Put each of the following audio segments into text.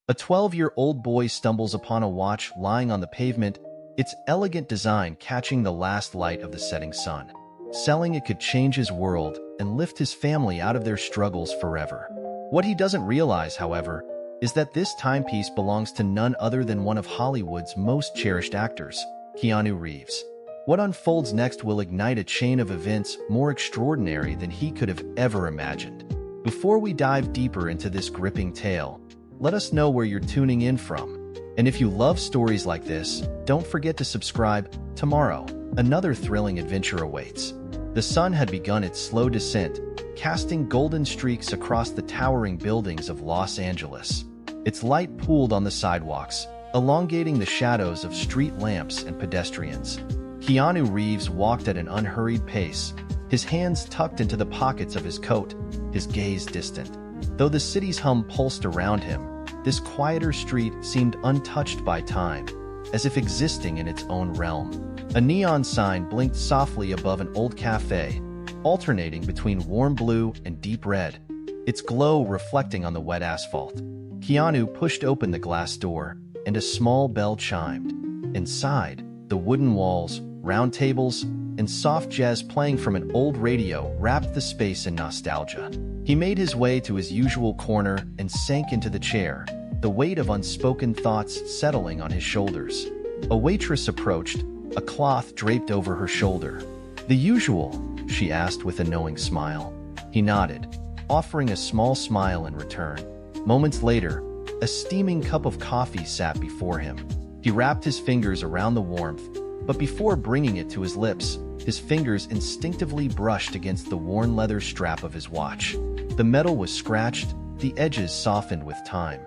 A 12-year-old boy stumbles upon a watch lying on the pavement, its elegant design catching the last light of the setting sun. Selling it could change his world and lift his family out of their struggles forever. What he doesn't realize, however, is that this timepiece belongs to none other than one of Hollywood's most cherished actors, Keanu Reeves. What unfolds next will ignite a chain of events more extraordinary than he could have ever imagined. Before we dive deeper into this gripping tale, let us know where you're tuning in from. And if you love stories like this, don't forget to subscribe. Tomorrow, another thrilling adventure awaits. The sun had begun its slow descent, casting golden streaks across the towering buildings of Los Angeles. Its light pooled on the sidewalks, elongating the shadows of street lamps and pedestrians. Keanu Reeves walked at an unhurried pace, his hands tucked into the pockets of his coat, his gaze distant. Though the city's hum pulsed around him, this quieter street seemed untouched by time, as if existing in its own realm. A neon sign blinked softly above an old cafe, alternating between warm blue and deep red, its glow reflecting on the wet asphalt. Keanu pushed open the glass door, and a small bell chimed. Inside, the wooden walls, round tables, and soft jazz playing from an old radio wrapped the space in nostalgia. He made his way to his usual corner and sank into the chair, the weight of unspoken thoughts settling on his shoulders. A waitress approached, a cloth draped over her shoulder. "The usual?" she asked with a knowing smile. He nodded, offering a small smile in return. Moments later, a steaming cup of coffee sat before him. He wrapped his fingers around the warmth, but before bringing it to his lips, his fingers instinctively brushed against the worn leather strap of his watch. The metal was scratched, the edges softened with time.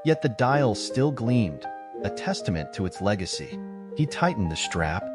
Yet the dial still gleamed, a testament to its legacy. He tightened the strap,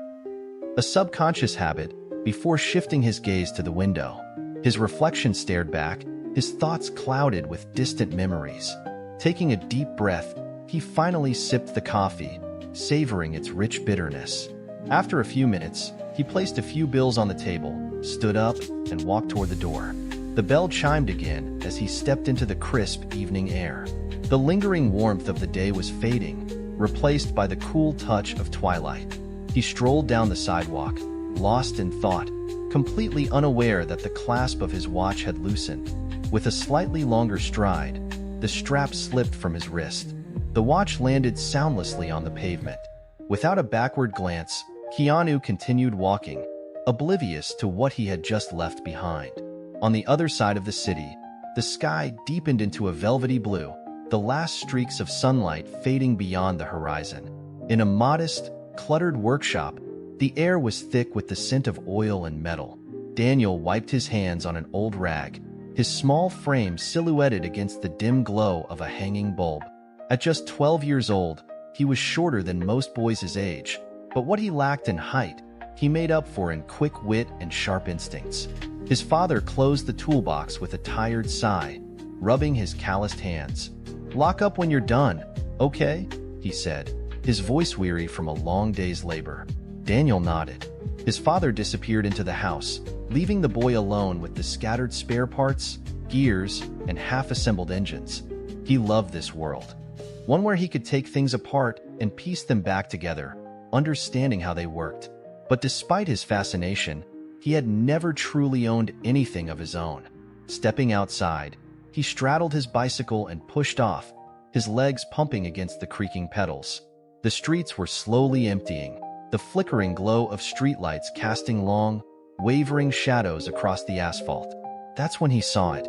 a subconscious habit, before shifting his gaze to the window. His reflection stared back, his thoughts clouded with distant memories. Taking a deep breath, he finally sipped the coffee, savoring its rich bitterness. After a few minutes, he placed a few bills on the table, stood up, and walked toward the door. The bell chimed again as he stepped into the crisp evening air. The lingering warmth of the day was fading, replaced by the cool touch of twilight. He strolled down the sidewalk, lost in thought, completely unaware that the clasp of his watch had loosened. With a slightly longer stride, the strap slipped from his wrist. The watch landed soundlessly on the pavement. Without a backward glance, Keanu continued walking, oblivious to what he had just left behind. On the other side of the city, the sky deepened into a velvety blue, the last streaks of sunlight fading beyond the horizon. In a modest, cluttered workshop, the air was thick with the scent of oil and metal. Daniel wiped his hands on an old rag, his small frame silhouetted against the dim glow of a hanging bulb. At just 12 years old, he was shorter than most boys his age, but what he lacked in height, he made up for in quick wit and sharp instincts. His father closed the toolbox with a tired sigh, rubbing his calloused hands. "Lock up when you're done, okay?" he said, his voice weary from a long day's labor. Daniel nodded. His father disappeared into the house, leaving the boy alone with the scattered spare parts, gears, and half-assembled engines. He loved this world, one where he could take things apart and piece them back together, understanding how they worked. But despite his fascination, he had never truly owned anything of his own. Stepping outside, he straddled his bicycle and pushed off, his legs pumping against the creaking pedals. The streets were slowly emptying, the flickering glow of streetlights casting long, wavering shadows across the asphalt. That's when he saw it.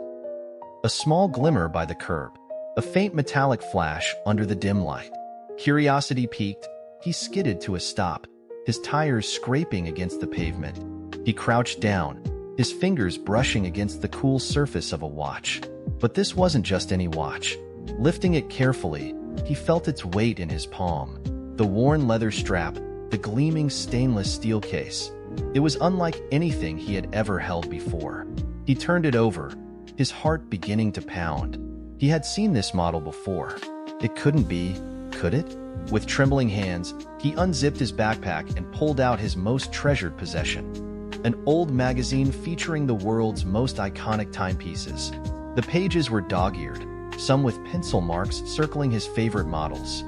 A small glimmer by the curb, a faint metallic flash under the dim light. Curiosity piqued, he skidded to a stop, his tires scraping against the pavement. He crouched down, his fingers brushing against the cool surface of a watch. But this wasn't just any watch. Lifting it carefully, he felt its weight in his palm. The worn leather strap, the gleaming stainless steel case. It was unlike anything he had ever held before. He turned it over, his heart beginning to pound. He had seen this model before. It couldn't be, could it? With trembling hands, he unzipped his backpack and pulled out his most treasured possession. An old magazine featuring the world's most iconic timepieces. The pages were dog-eared, some with pencil marks circling his favorite models.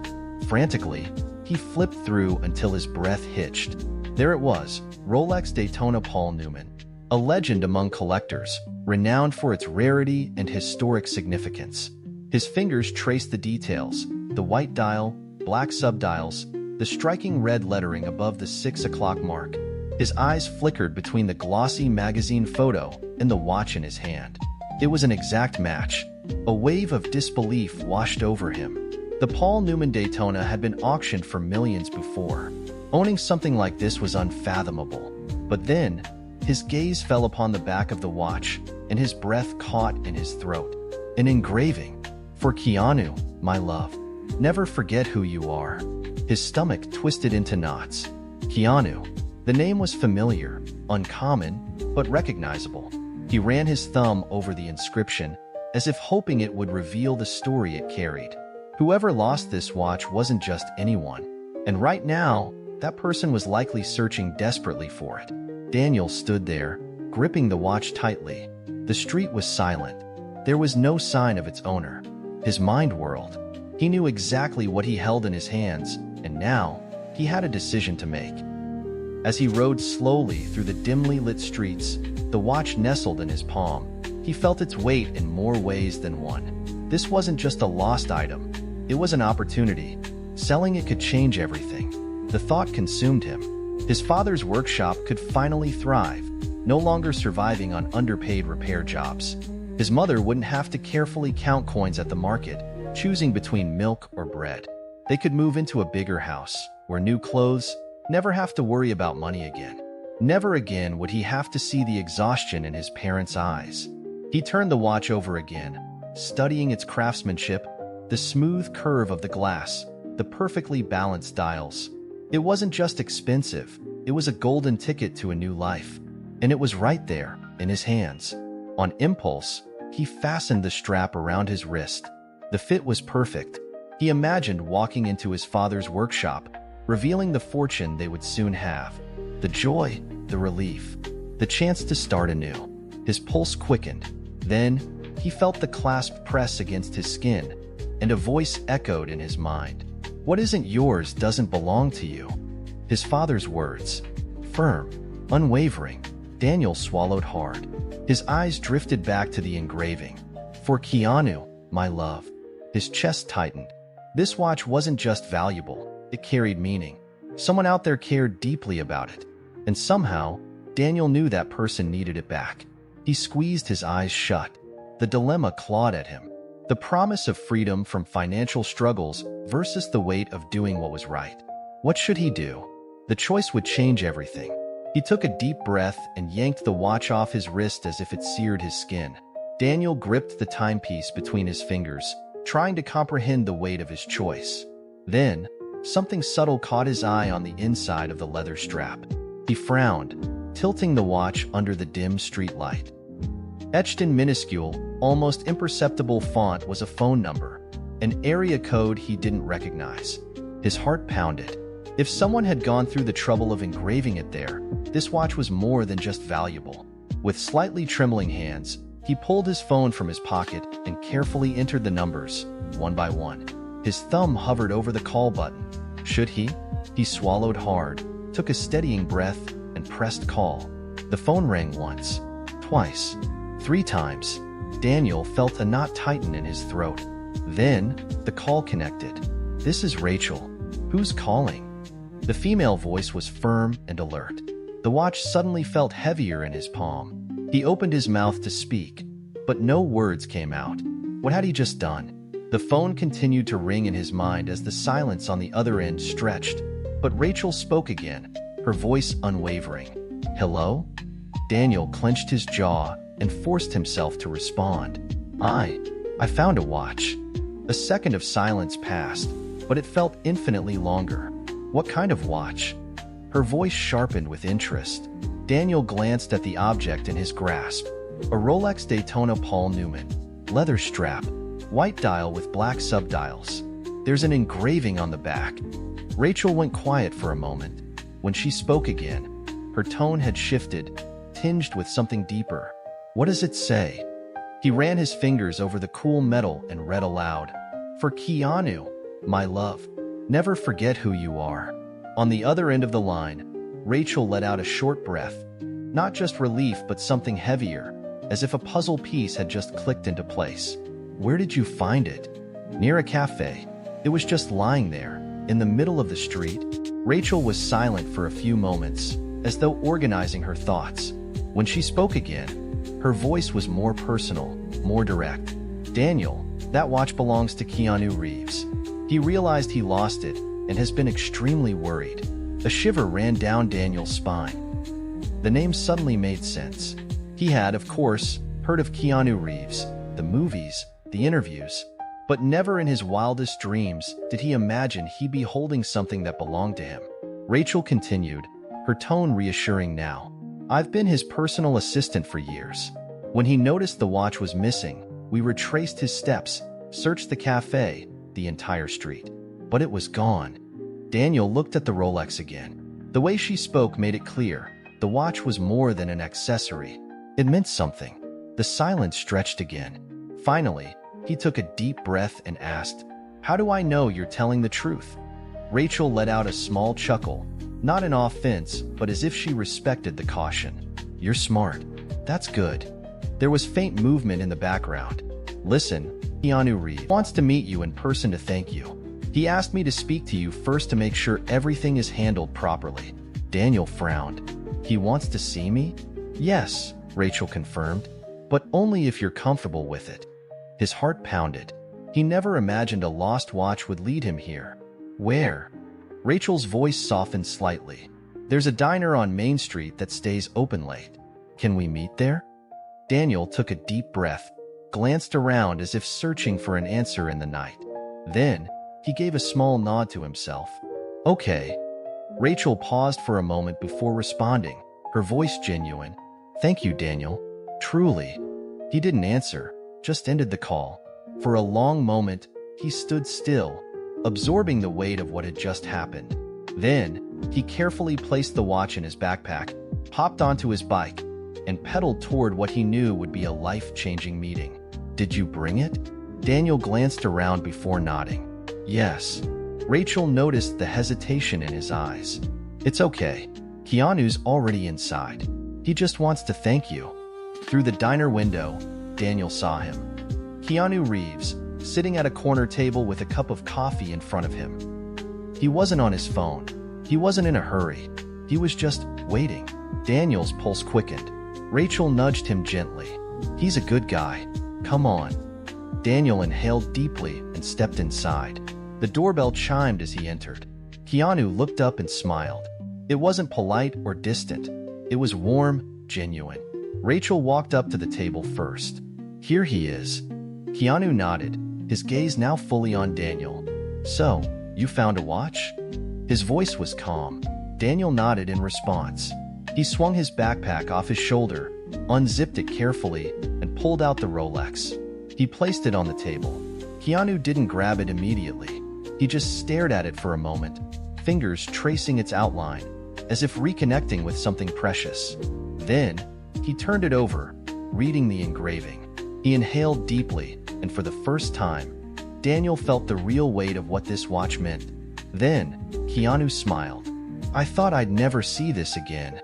Frantically, he flipped through until his breath hitched. There it was, Rolex Daytona Paul Newman, a legend among collectors, renowned for its rarity and historic significance. His fingers traced the details, the white dial, black subdials, the striking red lettering above the 6 o'clock mark. His eyes flickered between the glossy magazine photo and the watch in his hand. It was an exact match. A wave of disbelief washed over him. The Paul Newman Daytona had been auctioned for millions before. Owning something like this was unfathomable. But then, his gaze fell upon the back of the watch, and his breath caught in his throat. An engraving. For Keanu, my love. Never forget who you are. His stomach twisted into knots. Keanu. The name was familiar, uncommon, but recognizable. He ran his thumb over the inscription, as if hoping it would reveal the story it carried. Whoever lost this watch wasn't just anyone, and right now, that person was likely searching desperately for it. Daniel stood there, gripping the watch tightly. The street was silent. There was no sign of its owner. His mind whirled. He knew exactly what he held in his hands, and now, he had a decision to make. As he rode slowly through the dimly lit streets, the watch nestled in his palm. He felt its weight in more ways than one. This wasn't just a lost item. It was an opportunity. Selling it could change everything. The thought consumed him. His father's workshop could finally thrive, no longer surviving on underpaid repair jobs. His mother wouldn't have to carefully count coins at the market, choosing between milk or bread. They could move into a bigger house, wear new clothes, never have to worry about money again. Never again would he have to see the exhaustion in his parents' eyes. He turned the watch over again, studying its craftsmanship, the smooth curve of the glass, the perfectly balanced dials. It wasn't just expensive, it was a golden ticket to a new life. And it was right there, in his hands. On impulse, he fastened the strap around his wrist. The fit was perfect. He imagined walking into his father's workshop, revealing the fortune they would soon have. The joy, the relief, the chance to start anew. His pulse quickened. Then, he felt the clasp press against his skin, and a voice echoed in his mind. What isn't yours doesn't belong to you. His father's words. Firm, unwavering. Daniel swallowed hard. His eyes drifted back to the engraving. For Keanu, my love. His chest tightened. This watch wasn't just valuable. It carried meaning. Someone out there cared deeply about it. And somehow, Daniel knew that person needed it back. He squeezed his eyes shut. The dilemma clawed at him. The promise of freedom from financial struggles versus the weight of doing what was right. What should he do? The choice would change everything. He took a deep breath and yanked the watch off his wrist as if it seared his skin. Daniel gripped the timepiece between his fingers, trying to comprehend the weight of his choice. Then, something subtle caught his eye on the inside of the leather strap. He frowned, tilting the watch under the dim street light. Etched in minuscule, almost imperceptible font was a phone number, an area code he didn't recognize. His heart pounded. If someone had gone through the trouble of engraving it there, this watch was more than just valuable. With slightly trembling hands, he pulled his phone from his pocket and carefully entered the numbers, one by one. His thumb hovered over the call button. Should he? He swallowed hard, took a steadying breath, and pressed call. The phone rang once, twice, 3 times. Daniel felt a knot tighten in his throat. Then, the call connected. This is Rachel. Who's calling? The female voice was firm and alert. The watch suddenly felt heavier in his palm. He opened his mouth to speak, but no words came out. What had he just done? The phone continued to ring in his mind as the silence on the other end stretched, but Rachel spoke again, her voice unwavering. Hello? Daniel clenched his jaw and forced himself to respond. I found a watch. A second of silence passed, but it felt infinitely longer. What kind of watch? Her voice sharpened with interest. Daniel glanced at the object in his grasp. A Rolex Daytona Paul Newman. Leather strap. White dial with black subdials. There's an engraving on the back. Rachel went quiet for a moment. When she spoke again, her tone had shifted, tinged with something deeper. What does it say? He ran his fingers over the cool metal and read aloud, "For Keanu, my love, never forget who you are." On the other end of the line, Rachel let out a short breath, not just relief but something heavier, as if a puzzle piece had just clicked into place. "Where did you find it?" "Near a cafe. It was just lying there, in the middle of the street." Rachel was silent for a few moments, as though organizing her thoughts. When she spoke again, her voice was more personal, more direct. "Daniel, that watch belongs to Keanu Reeves. He realized he lost it and has been extremely worried." A shiver ran down Daniel's spine. The name suddenly made sense. He had, of course, heard of Keanu Reeves, the movies, the interviews, but never in his wildest dreams did he imagine he'd be holding something that belonged to him. Rachel continued, her tone reassuring now. "I've been his personal assistant for years. When he noticed the watch was missing, we retraced his steps, searched the cafe, the entire street. But it was gone." Daniel looked at the Rolex again. The way she spoke made it clear the watch was more than an accessory. It meant something. The silence stretched again. Finally, he took a deep breath and asked, "How do I know you're telling the truth?" Rachel let out a small chuckle, not in offense, but as if she respected the caution. "You're smart. That's good." There was faint movement in the background. "Listen, Keanu Reeves wants to meet you in person to thank you. He asked me to speak to you first to make sure everything is handled properly." Daniel frowned. "He wants to see me?" "Yes," Rachel confirmed, "but only if you're comfortable with it." His heart pounded. He never imagined a lost watch would lead him here. "Where?" Rachel's voice softened slightly. "There's a diner on Main Street that stays open late. Can we meet there?" Daniel took a deep breath, glanced around as if searching for an answer in the night. Then, he gave a small nod to himself. "Okay." Rachel paused for a moment before responding, her voice genuine. "Thank you, Daniel. Truly." He didn't answer, just ended the call. For a long moment, he stood still, absorbing the weight of what had just happened. Then, he carefully placed the watch in his backpack, hopped onto his bike, and pedaled toward what he knew would be a life-changing meeting. "Did you bring it?" Daniel glanced around before nodding. "Yes." Rachel noticed the hesitation in his eyes. "It's okay. Keanu's already inside. He just wants to thank you." Through the diner window, Daniel saw him. Keanu Reeves, sitting at a corner table with a cup of coffee in front of him. He wasn't on his phone. He wasn't in a hurry. He was just waiting. Daniel's pulse quickened. Rachel nudged him gently. "He's a good guy. Come on." Daniel inhaled deeply and stepped inside. The doorbell chimed as he entered. Keanu looked up and smiled. It wasn't polite or distant. It was warm, genuine. Rachel walked up to the table first. "Here he is." Keanu nodded, his gaze now fully on Daniel. "So, you found a watch?" His voice was calm. Daniel nodded in response. He swung his backpack off his shoulder, unzipped it carefully, and pulled out the Rolex. He placed it on the table. Keanu didn't grab it immediately. He just stared at it for a moment, fingers tracing its outline, as if reconnecting with something precious. Then, he turned it over, reading the engraving. He inhaled deeply, and for the first time, Daniel felt the real weight of what this watch meant. Then, Keanu smiled. "I thought I'd never see this again."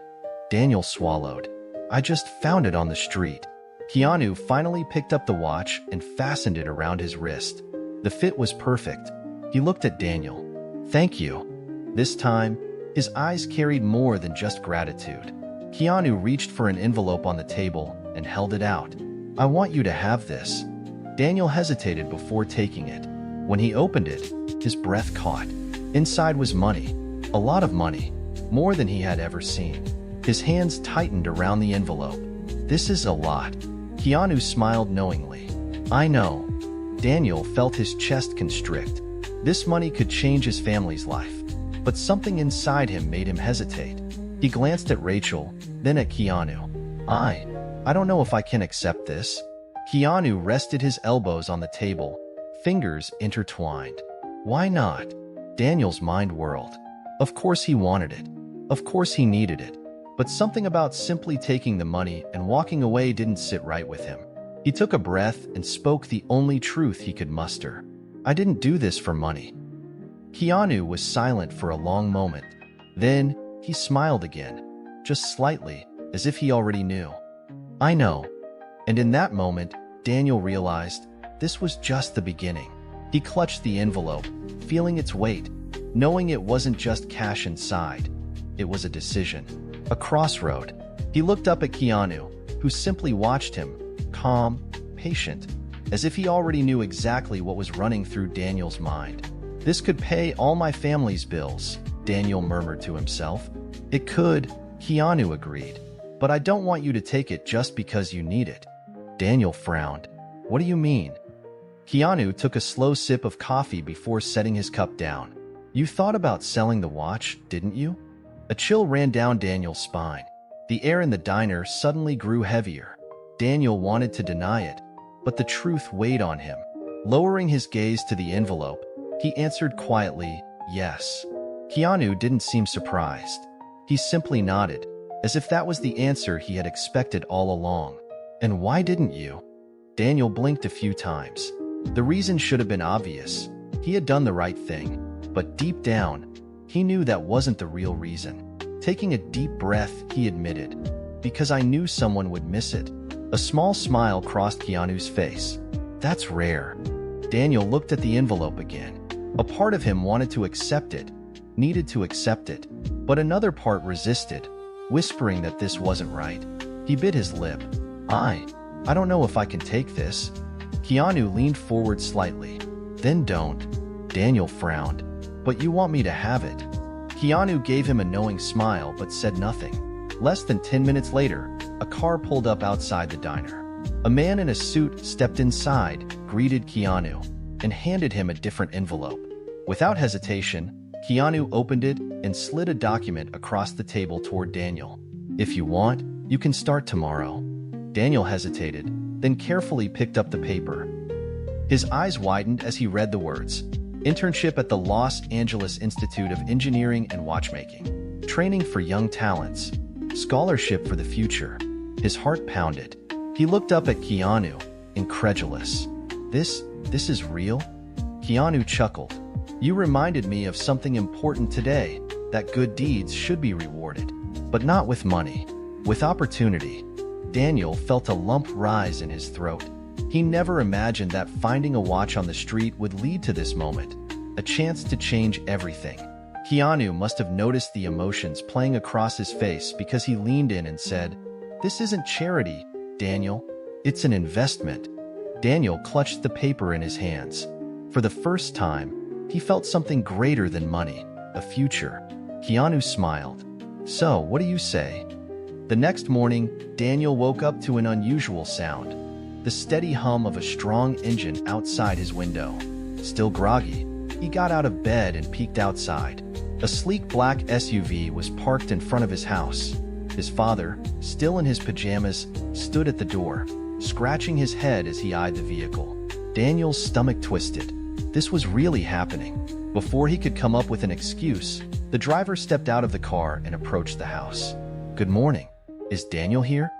Daniel swallowed. "I just found it on the street." Keanu finally picked up the watch and fastened it around his wrist. The fit was perfect. He looked at Daniel. "Thank you." This time, his eyes carried more than just gratitude. Keanu reached for an envelope on the table and held it out. "I want you to have this." Daniel hesitated before taking it. When he opened it, his breath caught. Inside was money. A lot of money. More than he had ever seen. His hands tightened around the envelope. "This is a lot." Keanu smiled knowingly. "I know." Daniel felt his chest constrict. This money could change his family's life. But something inside him made him hesitate. He glanced at Rachel, then at Keanu. I don't know if I can accept this." Keanu rested his elbows on the table, fingers intertwined. "Why not?" Daniel's mind whirled. Of course he wanted it. Of course he needed it. But something about simply taking the money and walking away didn't sit right with him. He took a breath and spoke the only truth he could muster. "I didn't do this for money." Keanu was silent for a long moment. Then, he smiled again, just slightly, as if he already knew. "I know." And in that moment, Daniel realized this was just the beginning. He clutched the envelope, feeling its weight, knowing it wasn't just cash inside. It was a decision, a crossroad. He looked up at Keanu, who simply watched him, calm, patient, as if he already knew exactly what was running through Daniel's mind. "This could pay all my family's bills," Daniel murmured to himself. "It could," Keanu agreed. "But I don't want you to take it just because you need it." Daniel frowned. "What do you mean?" Keanu took a slow sip of coffee before setting his cup down. "You thought about selling the watch, didn't you?" A chill ran down Daniel's spine. The air in the diner suddenly grew heavier. Daniel wanted to deny it, but the truth weighed on him. Lowering his gaze to the envelope, he answered quietly, "Yes." Keanu didn't seem surprised. He simply nodded, as if that was the answer he had expected all along. "And why didn't you?" Daniel blinked a few times. The reason should have been obvious. He had done the right thing, but deep down, he knew that wasn't the real reason. Taking a deep breath, he admitted, "Because I knew someone would miss it." A small smile crossed Keanu's face. "That's rare." Daniel looked at the envelope again. A part of him wanted to accept it, needed to accept it, but another part resisted, whispering that this wasn't right. He bit his lip. I don't know if I can take this." Keanu leaned forward slightly. "Then don't." Daniel frowned. "But you want me to have it." Keanu gave him a knowing smile but said nothing. Less than 10 minutes later, a car pulled up outside the diner. A man in a suit stepped inside, greeted Keanu, and handed him a different envelope. Without hesitation, Keanu opened it and slid a document across the table toward Daniel. "If you want, you can start tomorrow." Daniel hesitated, then carefully picked up the paper. His eyes widened as he read the words: "Internship at the Los Angeles Institute of Engineering and Watchmaking. Training for young talents. Scholarship for the future." His heart pounded. He looked up at Keanu, incredulous. This is real?" Keanu chuckled. "You reminded me of something important today, that good deeds should be rewarded. But not with money. With opportunity." Daniel felt a lump rise in his throat. He never imagined that finding a watch on the street would lead to this moment, a chance to change everything. Keanu must have noticed the emotions playing across his face because he leaned in and said, "This isn't charity, Daniel. It's an investment." Daniel clutched the paper in his hands. For the first time, he felt something greater than money, a future. Keanu smiled. "So, what do you say?" The next morning, Daniel woke up to an unusual sound, the steady hum of a strong engine outside his window. Still groggy, he got out of bed and peeked outside. A sleek black SUV was parked in front of his house. His father, still in his pajamas, stood at the door, scratching his head as he eyed the vehicle. Daniel's stomach twisted. This was really happening. Before he could come up with an excuse, the driver stepped out of the car and approached the house. "Good morning. Is Daniel here?"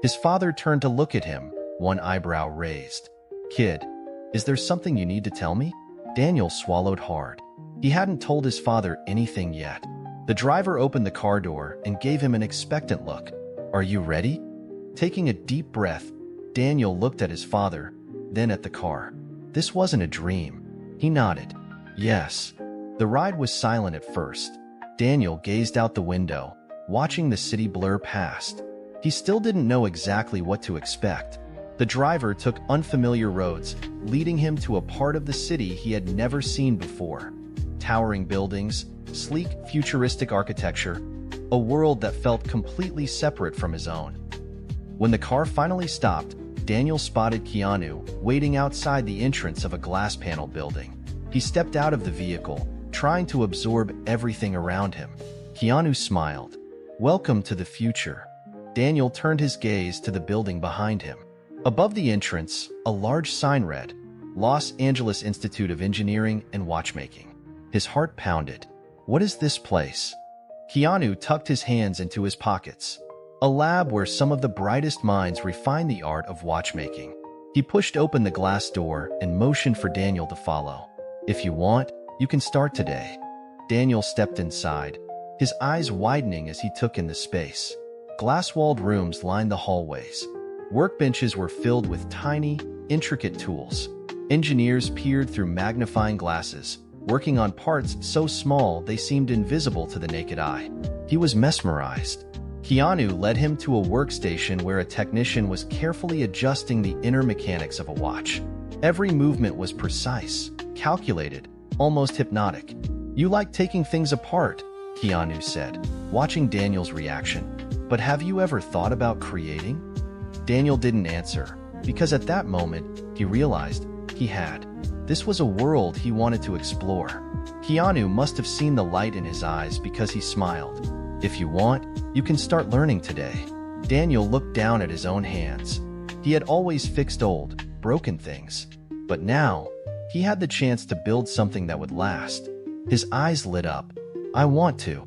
His father turned to look at him, one eyebrow raised. "Kid, is there something you need to tell me?" Daniel swallowed hard. He hadn't told his father anything yet. The driver opened the car door and gave him an expectant look. "Are you ready?" Taking a deep breath, Daniel looked at his father, then at the car. This wasn't a dream. He nodded. "Yes." The ride was silent at first. Daniel gazed out the window, watching the city blur past. He still didn't know exactly what to expect. The driver took unfamiliar roads, leading him to a part of the city he had never seen before. Towering buildings, sleek, futuristic architecture, a world that felt completely separate from his own. When the car finally stopped, Daniel spotted Keanu waiting outside the entrance of a glass panel building. He stepped out of the vehicle, trying to absorb everything around him. Keanu smiled. "Welcome to the future." Daniel turned his gaze to the building behind him. Above the entrance, a large sign read, "Los Angeles Institute of Engineering and Watchmaking." His heart pounded. What is this place? Keanu tucked his hands into his pockets. A lab where some of the brightest minds refine the art of watchmaking. He pushed open the glass door and motioned for Daniel to follow. "If you want, you can start today." Daniel stepped inside, his eyes widening as he took in the space. Glass-walled rooms lined the hallways. Workbenches were filled with tiny, intricate tools. Engineers peered through magnifying glasses, working on parts so small they seemed invisible to the naked eye. He was mesmerized. Keanu led him to a workstation where a technician was carefully adjusting the inner mechanics of a watch. Every movement was precise, calculated, almost hypnotic. "You like taking things apart," Keanu said, watching Daniel's reaction. "But have you ever thought about creating?" Daniel didn't answer, because at that moment, he realized he had. This was a world he wanted to explore. Keanu must have seen the light in his eyes because he smiled. "If you want, you can start learning today." Daniel looked down at his own hands. He had always fixed old, broken things. But now, he had the chance to build something that would last. His eyes lit up. "I want to."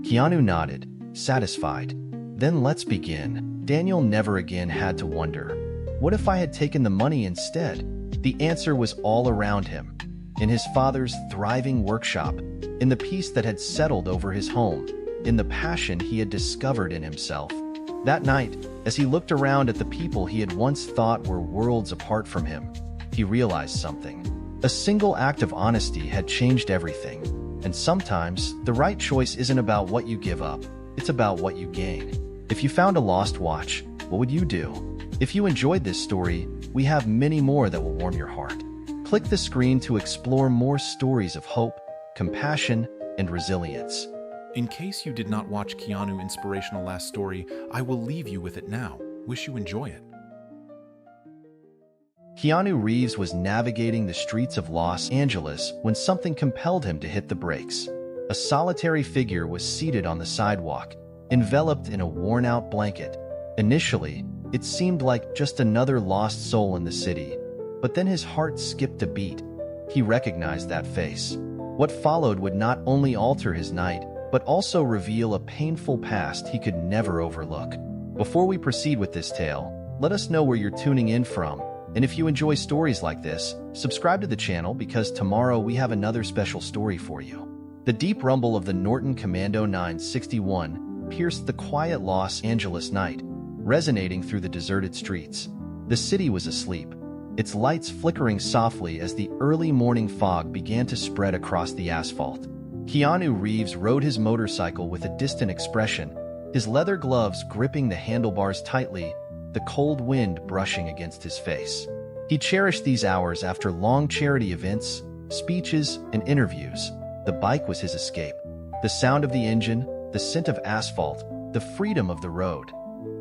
Keanu nodded, satisfied. "Then let's begin." Daniel never again had to wonder, what if I had taken the money instead? The answer was all around him. In his father's thriving workshop, in the peace that had settled over his home, in the passion he had discovered in himself. That night, as he looked around at the people he had once thought were worlds apart from him, he realized something. A single act of honesty had changed everything. And sometimes, the right choice isn't about what you give up, it's about what you gain. If you found a lost watch, what would you do? If you enjoyed this story, we have many more that will warm your heart. Click the screen to explore more stories of hope, compassion, and resilience. In case you did not watch Keanu Inspirational Last Story, I will leave you with it now. Wish you enjoy it. Keanu Reeves was navigating the streets of Los Angeles when something compelled him to hit the brakes. A solitary figure was seated on the sidewalk, enveloped in a worn-out blanket. Initially, it seemed like just another lost soul in the city, but then his heart skipped a beat. He recognized that face. What followed would not only alter his night, but also reveal a painful past he could never overlook. Before we proceed with this tale, let us know where you're tuning in from, and if you enjoy stories like this, subscribe to the channel because tomorrow we have another special story for you. The deep rumble of the Norton Commando 961 pierced the quiet Los Angeles night, resonating through the deserted streets. The city was asleep, its lights flickering softly as the early morning fog began to spread across the asphalt. Keanu Reeves rode his motorcycle with a distant expression, his leather gloves gripping the handlebars tightly, the cold wind brushing against his face. He cherished these hours after long charity events, speeches, and interviews. The bike was his escape. The sound of the engine, the scent of asphalt, the freedom of the road.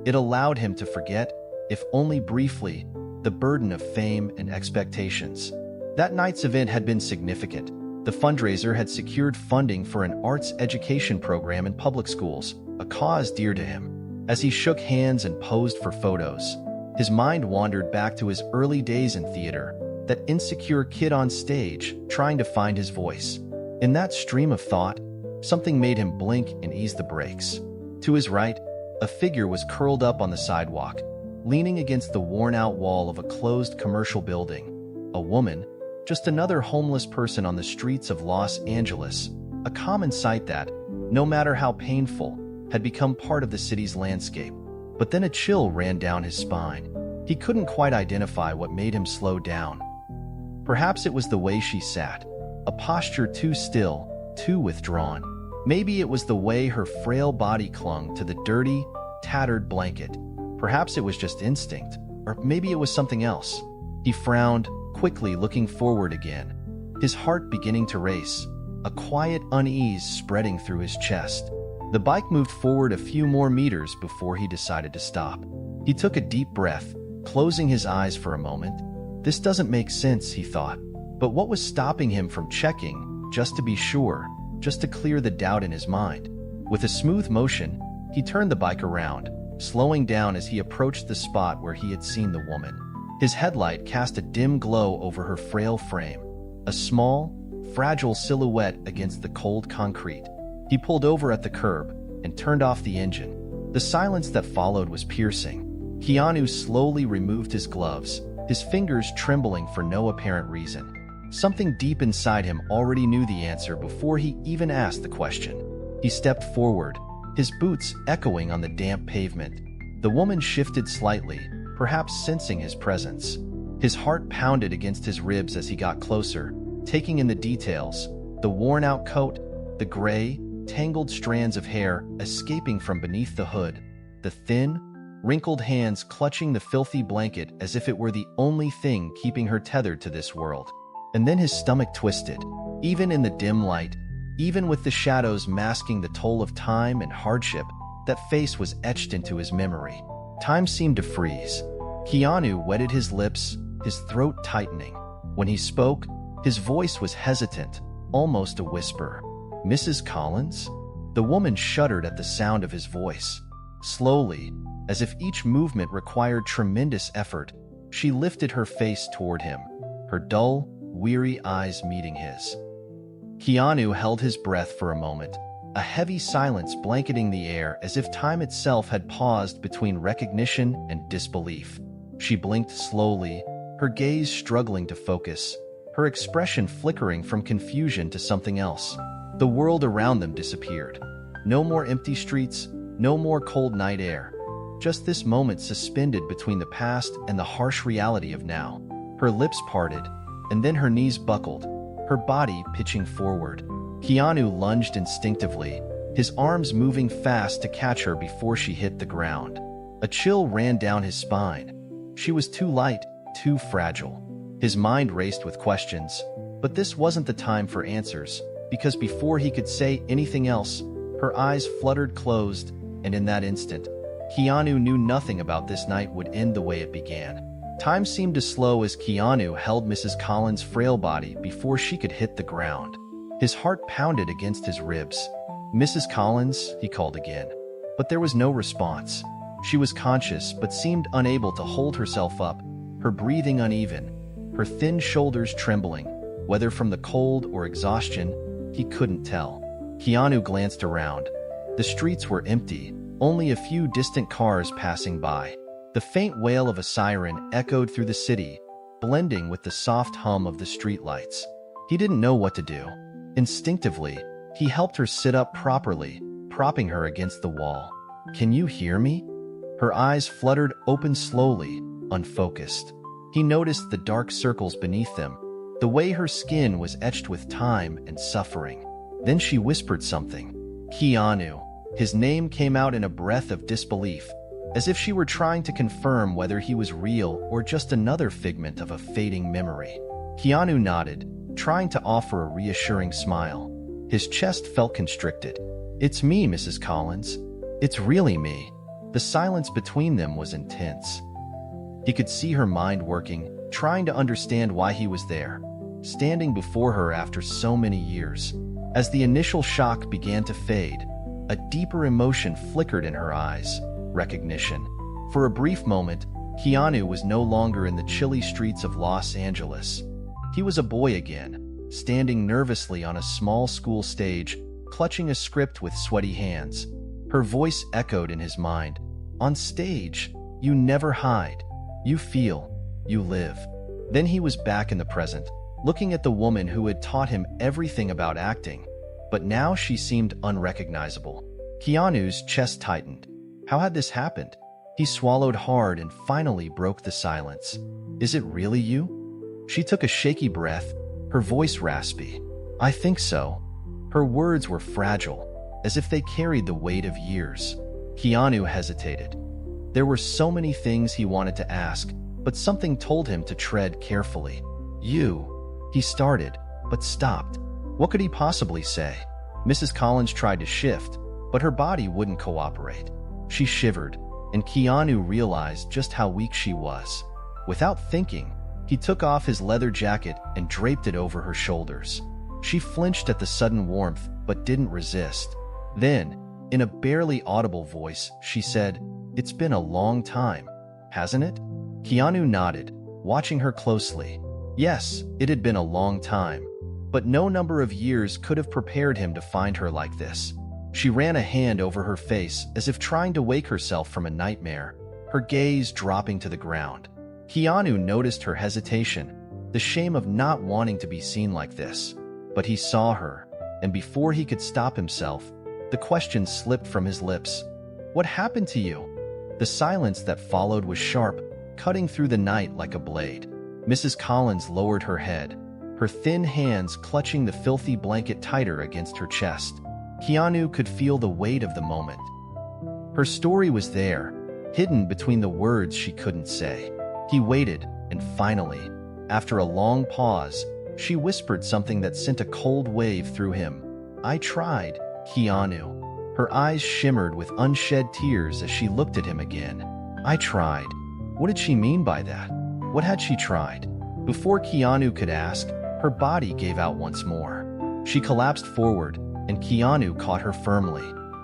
It allowed him to forget, if only briefly, the burden of fame and expectations. That night's event had been significant. The fundraiser had secured funding for an arts education program in public schools, a cause dear to him. As he shook hands and posed for photos, his mind wandered back to his early days in theater, that insecure kid on stage trying to find his voice. In that stream of thought, something made him blink and ease the brakes. To his right, a figure was curled up on the sidewalk, leaning against the worn-out wall of a closed commercial building. A woman, just another homeless person on the streets of Los Angeles, a common sight that, no matter how painful, had become part of the city's landscape. But then a chill ran down his spine. He couldn't quite identify what made him slow down. Perhaps it was the way she sat, a posture too still, too withdrawn. Maybe it was the way her frail body clung to the dirty, tattered blanket. Perhaps it was just instinct, or maybe it was something else. He frowned, quickly looking forward again, his heart beginning to race, a quiet unease spreading through his chest. The bike moved forward a few more meters before he decided to stop. He took a deep breath, closing his eyes for a moment. This doesn't make sense, he thought. But what was stopping him from checking, just to be sure, just to clear the doubt in his mind? With a smooth motion, he turned the bike around, slowing down as he approached the spot where he had seen the woman. His headlight cast a dim glow over her frail frame, a small, fragile silhouette against the cold concrete. He pulled over at the curb and turned off the engine. The silence that followed was piercing. Keanu slowly removed his gloves, his fingers trembling for no apparent reason. Something deep inside him already knew the answer before he even asked the question. He stepped forward, his boots echoing on the damp pavement. The woman shifted slightly, perhaps sensing his presence. His heart pounded against his ribs as he got closer, taking in the details: the worn-out coat, the gray, tangled strands of hair escaping from beneath the hood, the thin, wrinkled hands clutching the filthy blanket as if it were the only thing keeping her tethered to this world. And then his stomach twisted. Even in the dim light, even with the shadows masking the toll of time and hardship, that face was etched into his memory. Time seemed to freeze. Keanu wetted his lips, his throat tightening. When he spoke, his voice was hesitant, almost a whisper. "Mrs. Collins?" The woman shuddered at the sound of his voice. Slowly, as if each movement required tremendous effort, she lifted her face toward him, her dull, weary eyes meeting his. Keanu held his breath for a moment, a heavy silence blanketing the air as if time itself had paused between recognition and disbelief. She blinked slowly, her gaze struggling to focus, her expression flickering from confusion to something else. The world around them disappeared. No more empty streets, no more cold night air. Just this moment suspended between the past and the harsh reality of now. Her lips parted, and then her knees buckled, her body pitching forward. Keanu lunged instinctively, his arms moving fast to catch her before she hit the ground. A chill ran down his spine. She was too light, too fragile. His mind raced with questions, but this wasn't the time for answers, because before he could say anything else, her eyes fluttered closed, and in that instant, Keanu knew nothing about this night would end the way it began. Time seemed to slow as Keanu held Mrs. Collins' frail body before she could hit the ground. His heart pounded against his ribs. "Mrs. Collins," he called again. But there was no response. She was conscious but seemed unable to hold herself up, her breathing uneven, her thin shoulders trembling, whether from the cold or exhaustion, he couldn't tell. Keanu glanced around. The streets were empty, only a few distant cars passing by. The faint wail of a siren echoed through the city, blending with the soft hum of the streetlights. He didn't know what to do. Instinctively, he helped her sit up properly, propping her against the wall. "Can you hear me?" Her eyes fluttered open slowly, unfocused. He noticed the dark circles beneath them, the way her skin was etched with time and suffering. Then she whispered something. "Keanu." His name came out in a breath of disbelief, as if she were trying to confirm whether he was real or just another figment of a fading memory. Keanu nodded, trying to offer a reassuring smile. His chest felt constricted. "It's me, Mrs. Collins. It's really me." The silence between them was intense. He could see her mind working, trying to understand why he was there, standing before her after so many years. As the initial shock began to fade, a deeper emotion flickered in her eyes: recognition. For a brief moment, Keanu was no longer in the chilly streets of Los Angeles. He was a boy again, standing nervously on a small school stage, clutching a script with sweaty hands. Her voice echoed in his mind. "On stage, you never hide. You feel. You live." Then he was back in the present, looking at the woman who had taught him everything about acting. But now she seemed unrecognizable. Keanu's chest tightened. How had this happened? He swallowed hard and finally broke the silence. "Is it really you?" She took a shaky breath, her voice raspy. "I think so." Her words were fragile, as if they carried the weight of years. Keanu hesitated. There were so many things he wanted to ask, but something told him to tread carefully. "You," he started, but stopped. What could he possibly say? Mrs. Collins tried to shift, but her body wouldn't cooperate. She shivered, and Keanu realized just how weak she was. Without thinking, he took off his leather jacket and draped it over her shoulders. She flinched at the sudden warmth, but didn't resist. Then, in a barely audible voice, she said, "It's been a long time, hasn't it?" Keanu nodded, watching her closely. Yes, it had been a long time, but no number of years could have prepared him to find her like this. She ran a hand over her face as if trying to wake herself from a nightmare, her gaze dropping to the ground. Keanu noticed her hesitation, the shame of not wanting to be seen like this. But he saw her, and before he could stop himself, the question slipped from his lips. "What happened to you?" The silence that followed was sharp, cutting through the night like a blade. Mrs. Collins lowered her head, her thin hands clutching the filthy blanket tighter against her chest. Keanu could feel the weight of the moment. Her story was there, hidden between the words she couldn't say. He waited, and finally, after a long pause, she whispered something that sent a cold wave through him. "I tried, Keanu." Her eyes shimmered with unshed tears as she looked at him again. "I tried." What did she mean by that? What had she tried? Before Keanu could ask, her body gave out once more. She collapsed forward, and Keanu caught her firmly.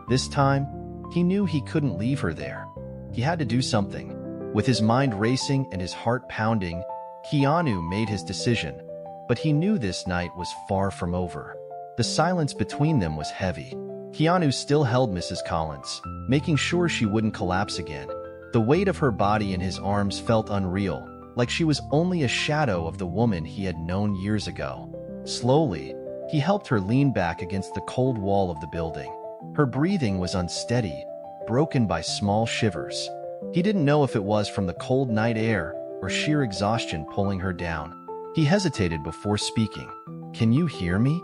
This time, he knew he couldn't leave her there. He had to do something. With his mind racing and his heart pounding, Keanu made his decision. But he knew this night was far from over. The silence between them was heavy. Keanu still held Mrs. Collins, making sure she wouldn't collapse again. The weight of her body in his arms felt unreal, like she was only a shadow of the woman he had known years ago. Slowly, he helped her lean back against the cold wall of the building. Her breathing was unsteady, broken by small shivers. He didn't know if it was from the cold night air or sheer exhaustion pulling her down. He hesitated before speaking. "Can you hear me?"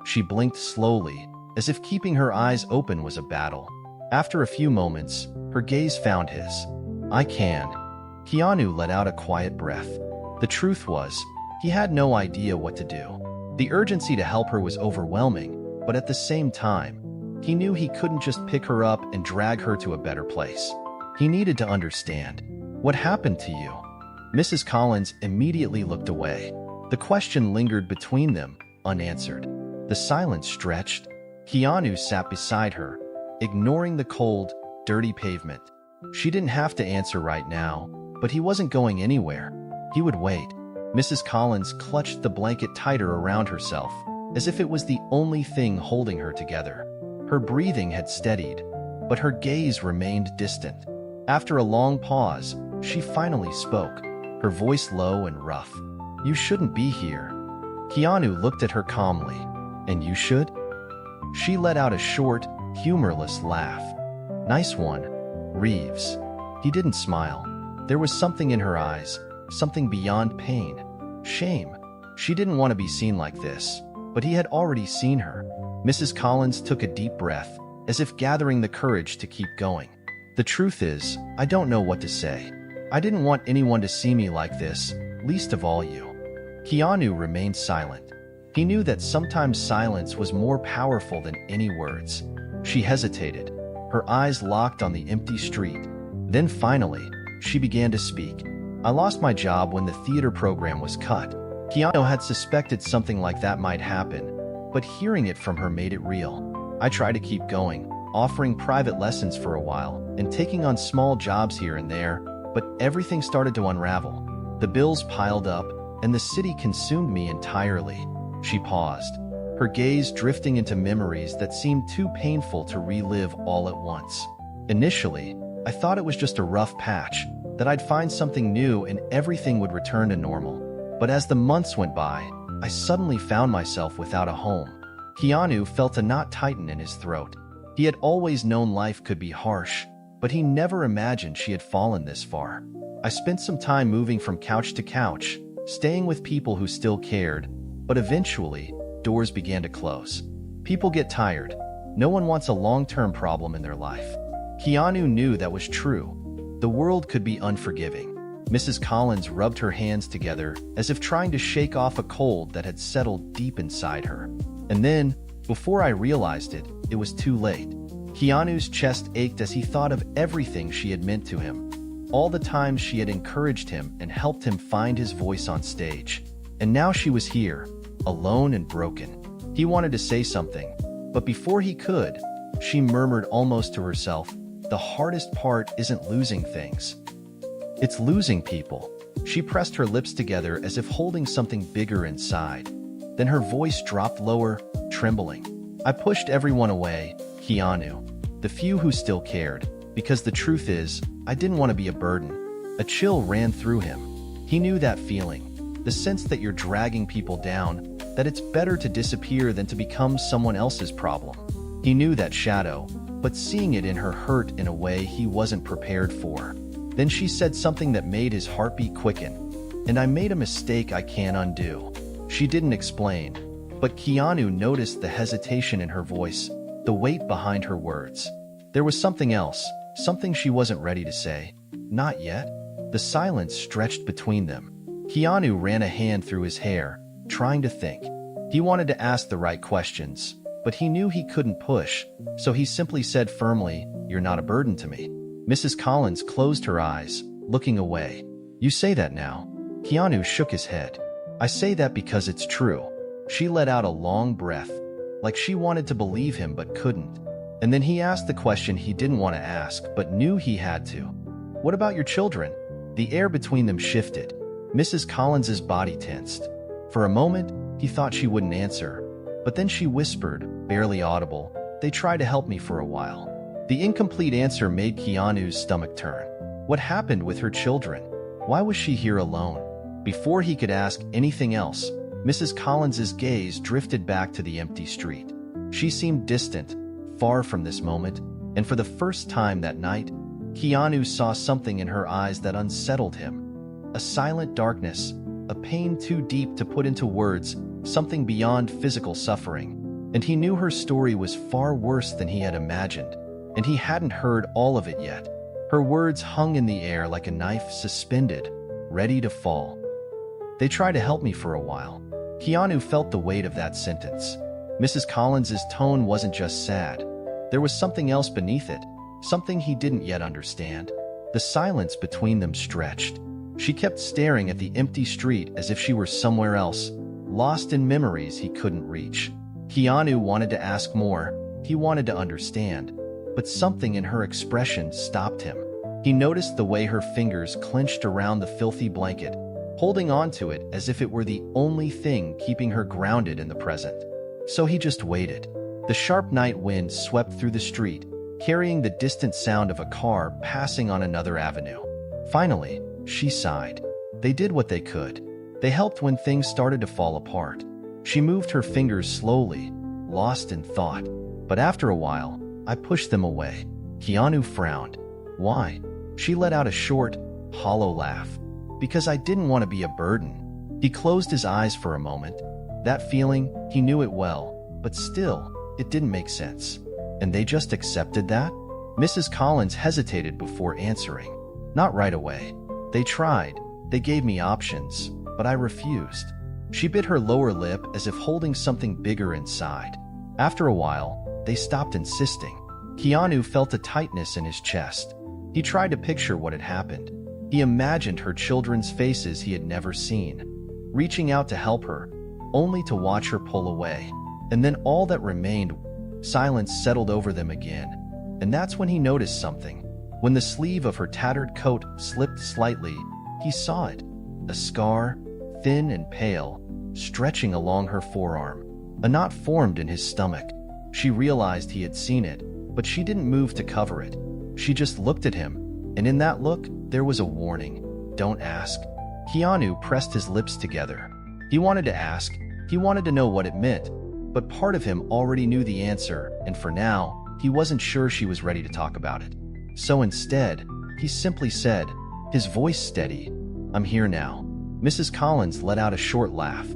She blinked slowly, as if keeping her eyes open was a battle. After a few moments, her gaze found his. "I can." Keanu let out a quiet breath. The truth was, he had no idea what to do. The urgency to help her was overwhelming, but at the same time, he knew he couldn't just pick her up and drag her to a better place. He needed to understand. "What happened to you?" Mrs. Collins immediately looked away. The question lingered between them, unanswered. The silence stretched. Keanu sat beside her, ignoring the cold, dirty pavement. She didn't have to answer right now, but he wasn't going anywhere. He would wait. Mrs. Collins clutched the blanket tighter around herself, as if it was the only thing holding her together. Her breathing had steadied, but her gaze remained distant. After a long pause, she finally spoke, her voice low and rough. "You shouldn't be here." Keanu looked at her calmly. "And you should?" She let out a short, humorless laugh. "Nice one, Reeves." He didn't smile. There was something in her eyes, something beyond pain. Shame. She didn't want to be seen like this, but he had already seen her. Mrs. Collins took a deep breath, as if gathering the courage to keep going. "The truth is, I don't know what to say. I didn't want anyone to see me like this, least of all you." Keanu remained silent. He knew that sometimes silence was more powerful than any words. She hesitated, her eyes locked on the empty street. Then finally, she began to speak. "I lost my job when the theater program was cut." Keanu had suspected something like that might happen, but hearing it from her made it real. "I tried to keep going, offering private lessons for a while, and taking on small jobs here and there, but everything started to unravel. The bills piled up, and the city consumed me entirely." She paused, her gaze drifting into memories that seemed too painful to relive all at once. "Initially, I thought it was just a rough patch, that I'd find something new and everything would return to normal. But as the months went by, I suddenly found myself without a home." Keanu felt a knot tighten in his throat. He had always known life could be harsh, but he never imagined she had fallen this far. "I spent some time moving from couch to couch, staying with people who still cared, but eventually, doors began to close. People get tired. No one wants a long-term problem in their life." Keanu knew that was true. The world could be unforgiving. Mrs. Collins rubbed her hands together as if trying to shake off a cold that had settled deep inside her. "And then, before I realized it, it was too late." Keanu's chest ached as he thought of everything she had meant to him. All the times she had encouraged him and helped him find his voice on stage. And now she was here, alone and broken. He wanted to say something, but before he could, she murmured almost to herself, "The hardest part isn't losing things. It's losing people." She pressed her lips together as if holding something bigger inside. Then her voice dropped lower, trembling. "I pushed everyone away, Keanu, the few who still cared, because the truth is, I didn't want to be a burden." A chill ran through him. He knew that feeling, the sense that you're dragging people down, that it's better to disappear than to become someone else's problem. He knew that shadow, but seeing it in her hurt in a way he wasn't prepared for. Then she said something that made his heartbeat quicken. "And I made a mistake I can't undo." She didn't explain, but Keanu noticed the hesitation in her voice, the weight behind her words. There was something else, something she wasn't ready to say. Not yet. The silence stretched between them. Keanu ran a hand through his hair, trying to think. He wanted to ask the right questions, but he knew he couldn't push, so he simply said firmly, "You're not a burden to me." Mrs. Collins closed her eyes, looking away. "You say that now?" Keanu shook his head. "I say that because it's true." She let out a long breath, like she wanted to believe him but couldn't. And then he asked the question he didn't want to ask but knew he had to. "What about your children?" The air between them shifted. Mrs. Collins's body tensed. For a moment, he thought she wouldn't answer, but then she whispered, barely audible, "They tried to help me for a while." The incomplete answer made Keanu's stomach turn. What happened with her children? Why was she here alone? Before he could ask anything else, Mrs. Collins's gaze drifted back to the empty street. She seemed distant, far from this moment, and for the first time that night, Keanu saw something in her eyes that unsettled him. A silent darkness, a pain too deep to put into words, something beyond physical suffering. And he knew her story was far worse than he had imagined, and he hadn't heard all of it yet. Her words hung in the air like a knife suspended, ready to fall. "They tried to help me for a while." Keanu felt the weight of that sentence. Mrs. Collins's tone wasn't just sad. There was something else beneath it, something he didn't yet understand. The silence between them stretched. She kept staring at the empty street as if she were somewhere else, lost in memories he couldn't reach. Keanu wanted to ask more. He wanted to understand. But something in her expression stopped him. He noticed the way her fingers clenched around the filthy blanket, holding onto it as if it were the only thing keeping her grounded in the present. So he just waited. The sharp night wind swept through the street, carrying the distant sound of a car passing on another avenue. Finally, she sighed. They did what they could. They helped when things started to fall apart. She moved her fingers slowly, lost in thought. But after a while, I pushed them away. Keanu frowned. "Why?" She let out a short, hollow laugh. "Because I didn't want to be a burden." He closed his eyes for a moment. That feeling, he knew it well, but still, it didn't make sense. And they just accepted that? Mrs. Collins hesitated before answering. "Not right away. They tried. They gave me options, but I refused." She bit her lower lip as if holding something bigger inside. After a while, they stopped insisting. Keanu felt a tightness in his chest. He tried to picture what had happened. He imagined her children's faces he had never seen, reaching out to help her, only to watch her pull away. And then all that remained, silence settled over them again. And that's when he noticed something. When the sleeve of her tattered coat slipped slightly, he saw it. A scar, thin and pale, stretching along her forearm. A knot formed in his stomach. She realized he had seen it, but she didn't move to cover it. She just looked at him, and in that look, there was a warning. "Don't ask." Keanu pressed his lips together. He wanted to ask. He wanted to know what it meant, but part of him already knew the answer, and for now, he wasn't sure she was ready to talk about it. So instead, he simply said, his voice steady, "I'm here now." Mrs. Collins let out a short laugh.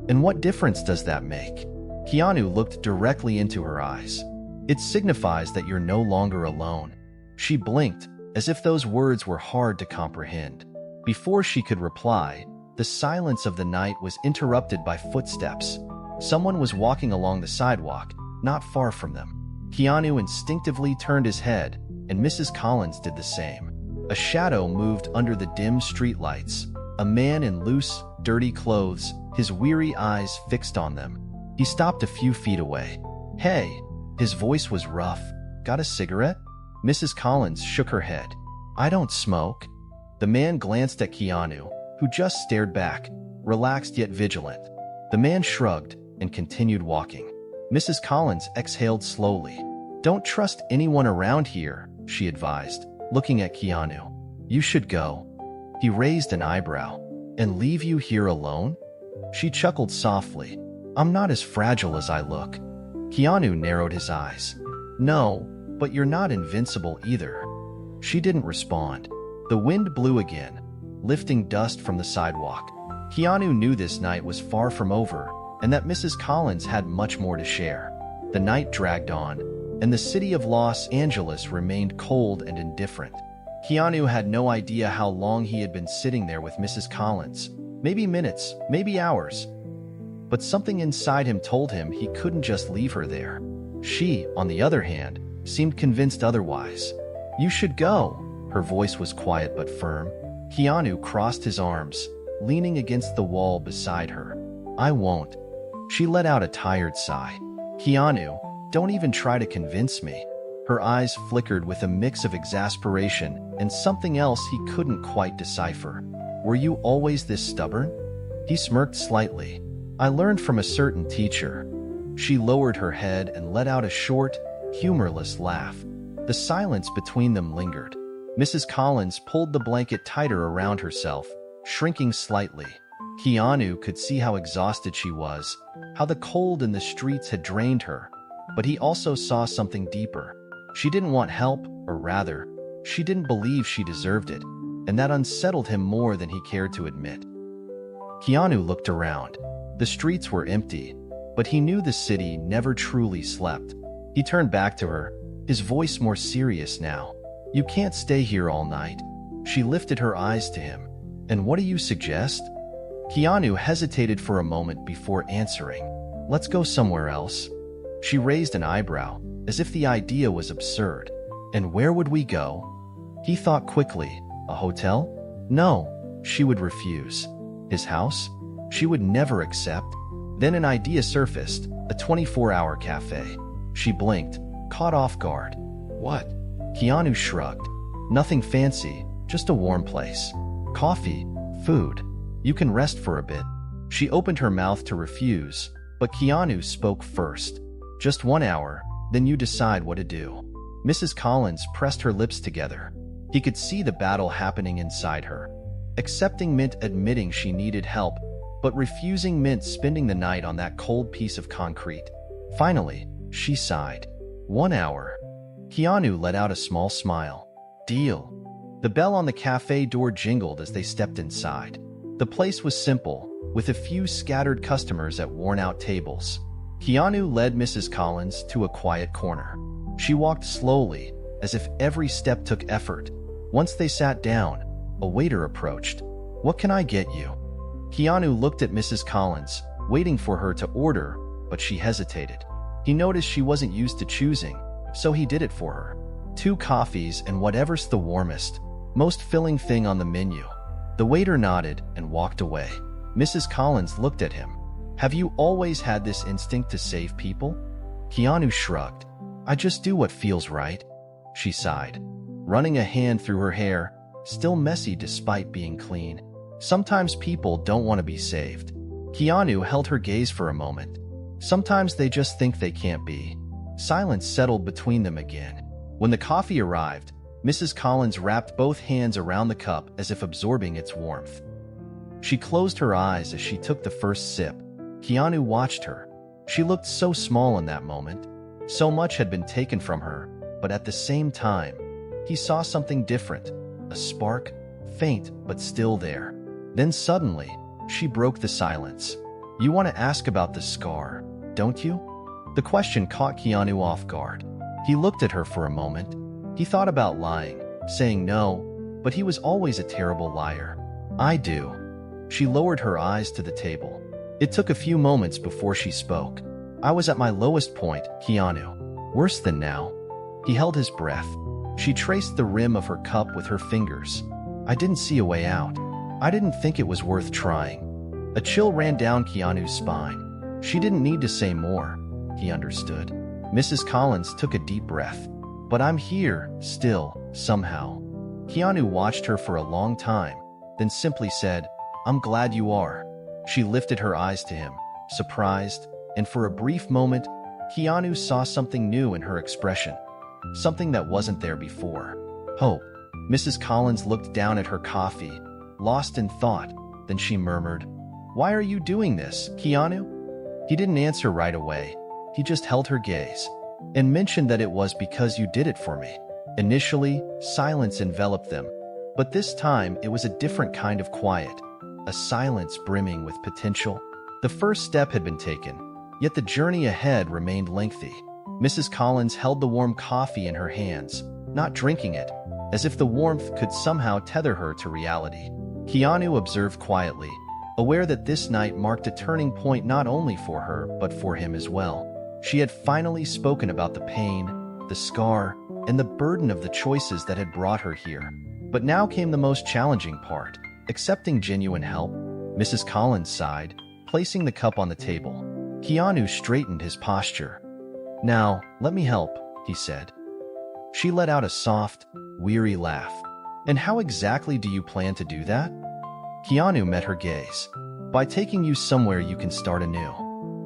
"And what difference does that make?" Keanu looked directly into her eyes. "It signifies that you're no longer alone." She blinked, as if those words were hard to comprehend. Before she could reply, the silence of the night was interrupted by footsteps. Someone was walking along the sidewalk, not far from them. Keanu instinctively turned his head, and Mrs. Collins did the same. A shadow moved under the dim streetlights. A man in loose, dirty clothes, his weary eyes fixed on them. He stopped a few feet away. "Hey." His voice was rough. "Got a cigarette?" Mrs. Collins shook her head. "I don't smoke." The man glanced at Keanu, who just stared back, relaxed yet vigilant. The man shrugged and continued walking. Mrs. Collins exhaled slowly. "Don't trust anyone around here," she advised, looking at Keanu. "You should go." He raised an eyebrow. And leave you here alone? She chuckled softly. I'm not as fragile as I look. Keanu narrowed his eyes. No, but you're not invincible either. She didn't respond. The wind blew again, lifting dust from the sidewalk. Keanu knew this night was far from over, and that Mrs. Collins had much more to share. The night dragged on, and the city of Los Angeles remained cold and indifferent. Keanu had no idea how long he had been sitting there with Mrs. Collins. Maybe minutes, maybe hours. But something inside him told him he couldn't just leave her there. She, on the other hand, seemed convinced otherwise. You should go. Her voice was quiet but firm. Keanu crossed his arms, leaning against the wall beside her. I won't. She let out a tired sigh. Keanu, don't even try to convince me. Her eyes flickered with a mix of exasperation and something else he couldn't quite decipher. Were you always this stubborn? He smirked slightly. I learned from a certain teacher. She lowered her head and let out a short, humorless laugh. The silence between them lingered. Mrs. Collins pulled the blanket tighter around herself, shrinking slightly. Keanu could see how exhausted she was, how the cold in the streets had drained her. But he also saw something deeper. She didn't want help, or rather, she didn't believe she deserved it, and that unsettled him more than he cared to admit. Keanu looked around. The streets were empty, but he knew the city never truly slept. He turned back to her, his voice more serious now. You can't stay here all night. She lifted her eyes to him. And what do you suggest? Keanu hesitated for a moment before answering. Let's go somewhere else. She raised an eyebrow, as if the idea was absurd. And where would we go? He thought quickly. A hotel? No, she would refuse. His house? She would never accept. Then an idea surfaced, a 24-hour cafe. She blinked, caught off guard. What? Keanu shrugged. Nothing fancy, just a warm place. Coffee, food. You can rest for a bit. She opened her mouth to refuse, but Keanu spoke first. Just 1 hour, then you decide what to do. Mrs. Collins pressed her lips together. He could see the battle happening inside her. Accepting meant admitting she needed help, but refusing meant spending the night on that cold piece of concrete. Finally, she sighed. 1 hour. Keanu let out a small smile. Deal. The bell on the cafe door jingled as they stepped inside. The place was simple, with a few scattered customers at worn-out tables. Keanu led Mrs. Collins to a quiet corner. She walked slowly, as if every step took effort. Once they sat down, a waiter approached. What can I get you? Keanu looked at Mrs. Collins, waiting for her to order, but she hesitated. He noticed she wasn't used to choosing, so he did it for her. 2 coffees and whatever's the warmest, most filling thing on the menu. The waiter nodded and walked away. Mrs. Collins looked at him. Have you always had this instinct to save people? Keanu shrugged. I just do what feels right. She sighed, running a hand through her hair, still messy despite being clean. Sometimes people don't want to be saved. Keanu held her gaze for a moment. Sometimes they just think they can't be. Silence settled between them again. When the coffee arrived, Mrs. Collins wrapped both hands around the cup as if absorbing its warmth. She closed her eyes as she took the first sip. Keanu watched her. She looked so small in that moment. So much had been taken from her, but at the same time, he saw something different. A spark, faint but still there. Then suddenly, she broke the silence. You want to ask about the scar, don't you? The question caught Keanu off guard. He looked at her for a moment. He thought about lying, saying no, but he was always a terrible liar. I do. She lowered her eyes to the table. It took a few moments before she spoke. I was at my lowest point, Keanu. Worse than now. He held his breath. She traced the rim of her cup with her fingers. I didn't see a way out. I didn't think it was worth trying. A chill ran down Keanu's spine. She didn't need to say more. He understood. Mrs. Collins took a deep breath. But I'm here, still, somehow. Keanu watched her for a long time, then simply said, I'm glad you are. She lifted her eyes to him, surprised, and for a brief moment, Keanu saw something new in her expression. Something that wasn't there before. Hope. Mrs. Collins looked down at her coffee, lost in thought. Then she murmured, "Why are you doing this, Keanu?" He didn't answer right away. He just held her gaze and mentioned that it was because you did it for me. Initially, silence enveloped them, but this time it was a different kind of quiet, a silence brimming with potential. The first step had been taken, yet the journey ahead remained lengthy. Mrs. Collins held the warm coffee in her hands, not drinking it, as if the warmth could somehow tether her to reality. Keanu observed quietly, aware that this night marked a turning point not only for her, but for him as well. She had finally spoken about the pain, the scar, and the burden of the choices that had brought her here. But now came the most challenging part, accepting genuine help. Mrs. Collins sighed, placing the cup on the table. Keanu straightened his posture. "Now, let me help," he said. She let out a soft, weary laugh. "And how exactly do you plan to do that?" Keanu met her gaze. "By taking you somewhere you can start anew."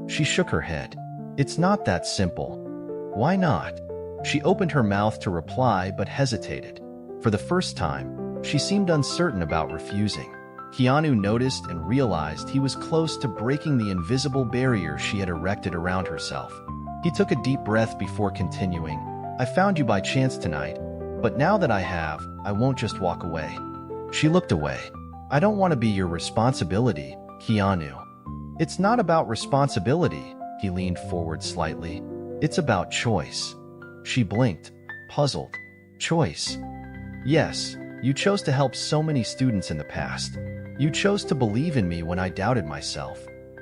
She shook her head. "It's not that simple." "Why not?" She opened her mouth to reply but hesitated. For the first time, she seemed uncertain about refusing. Keanu noticed and realized he was close to breaking the invisible barrier she had erected around herself. He took a deep breath before continuing. "I found you by chance tonight, but now that I have, I won't just walk away." She looked away. "I don't want to be your responsibility, Keanu." "It's not about responsibility," he leaned forward slightly. "It's about choice." She blinked, puzzled. "Choice?" "Yes, you chose to help so many students in the past. You chose to believe in me when I doubted myself.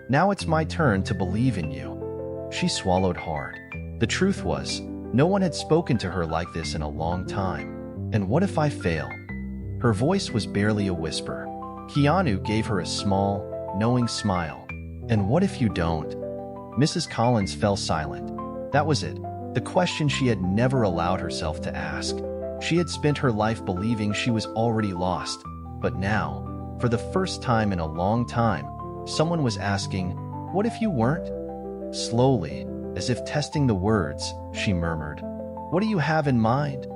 Now it's my turn to believe in you." She swallowed hard. The truth was, no one had spoken to her like this in a long time. "And what if I fail?" Her voice was barely a whisper. Keanu gave her a small, knowing smile. "And what if you don't?" Mrs. Collins fell silent. That was it, the question she had never allowed herself to ask. She had spent her life believing she was already lost, but now, for the first time in a long time, someone was asking, "What if you weren't?" Slowly, as if testing the words, she murmured, "What do you have in mind?"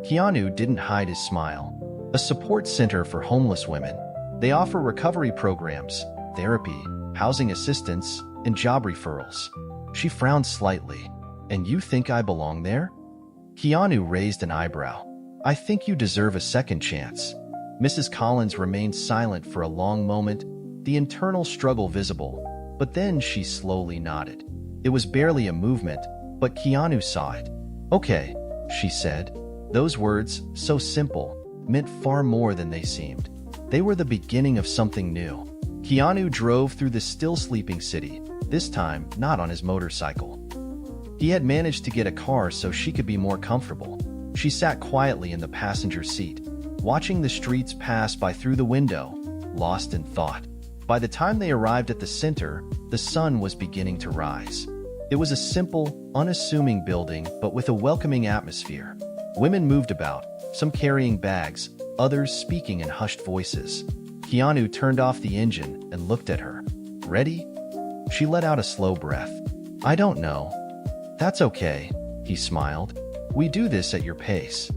Keanu didn't hide his smile. "A support center for homeless women. They offer recovery programs, therapy, housing assistance, and job referrals." She frowned slightly. "And you think I belong there?" Keanu raised an eyebrow. "I think you deserve a second chance." Mrs. Collins remained silent for a long moment, the internal struggle visible, but then she slowly nodded. It was barely a movement, but Keanu saw it. "Okay," she said. Those words, so simple, meant far more than they seemed. They were the beginning of something new. Keanu drove through the still sleeping city, this time not on his motorcycle. He had managed to get a car so she could be more comfortable. She sat quietly in the passenger seat, watching the streets pass by through the window, lost in thought. By the time they arrived at the center, the sun was beginning to rise. It was a simple, unassuming building, but with a welcoming atmosphere. Women moved about, some carrying bags, others speaking in hushed voices. Keanu turned off the engine and looked at her. "Ready?" She let out a slow breath. "I don't know." "That's okay," he smiled. "We do this at your pace."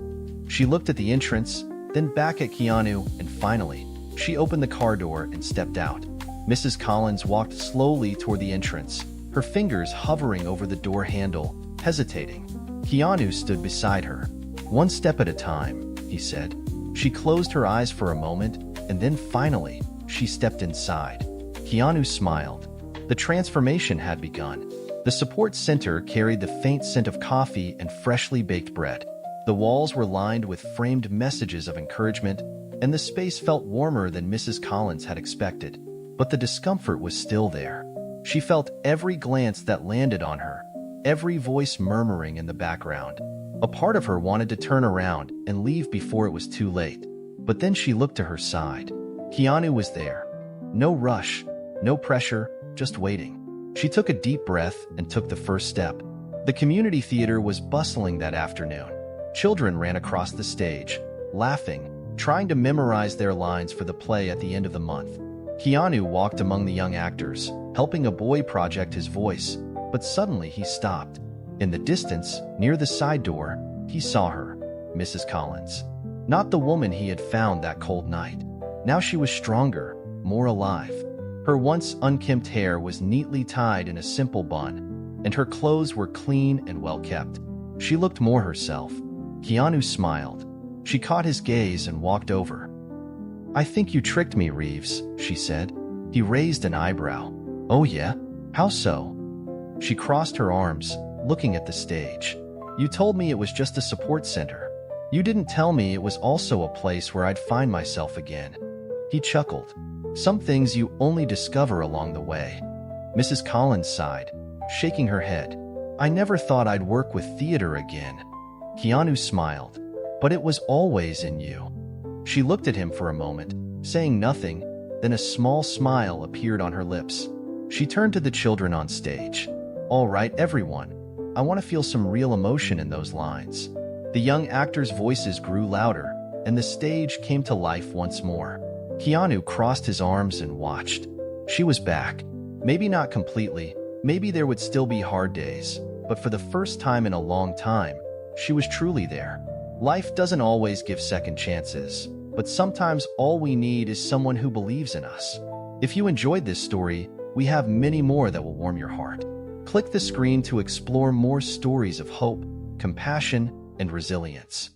She looked at the entrance, then back at Keanu, and finally, she opened the car door and stepped out. Mrs. Collins walked slowly toward the entrance, her fingers hovering over the door handle, hesitating. Keanu stood beside her. "One step at a time," he said. She closed her eyes for a moment, and then finally, she stepped inside. Keanu smiled. The transformation had begun. The support center carried the faint scent of coffee and freshly baked bread. The walls were lined with framed messages of encouragement, and the space felt warmer than Mrs. Collins had expected. But the discomfort was still there. She felt every glance that landed on her, every voice murmuring in the background. A part of her wanted to turn around and leave before it was too late. But then she looked to her side. Keanu was there. No rush, no pressure, just waiting. She took a deep breath and took the first step. The community theater was bustling that afternoon. Children ran across the stage, laughing, trying to memorize their lines for the play at the end of the month. Keanu walked among the young actors, helping a boy project his voice, but suddenly he stopped. In the distance, near the side door, he saw her, Mrs. Collins. Not the woman he had found that cold night. Now she was stronger, more alive. Her once unkempt hair was neatly tied in a simple bun, and her clothes were clean and well kept. She looked more herself. Keanu smiled. She caught his gaze and walked over. "I think you tricked me, Reeves," she said. He raised an eyebrow. "Oh yeah? How so?" She crossed her arms, looking at the stage. "You told me it was just a support center. You didn't tell me it was also a place where I'd find myself again." He chuckled. "Some things you only discover along the way." Mrs. Collins sighed, shaking her head. "I never thought I'd work with theater again." Keanu smiled. "But it was always in you." She looked at him for a moment, saying nothing, then a small smile appeared on her lips. She turned to the children on stage. "All right, everyone. I want to feel some real emotion in those lines." The young actors' voices grew louder, and the stage came to life once more. Keanu crossed his arms and watched. She was back. Maybe not completely, maybe there would still be hard days, but for the first time in a long time, she was truly there. Life doesn't always give second chances, but sometimes all we need is someone who believes in us. If you enjoyed this story, we have many more that will warm your heart. Click the screen to explore more stories of hope, compassion, and resilience.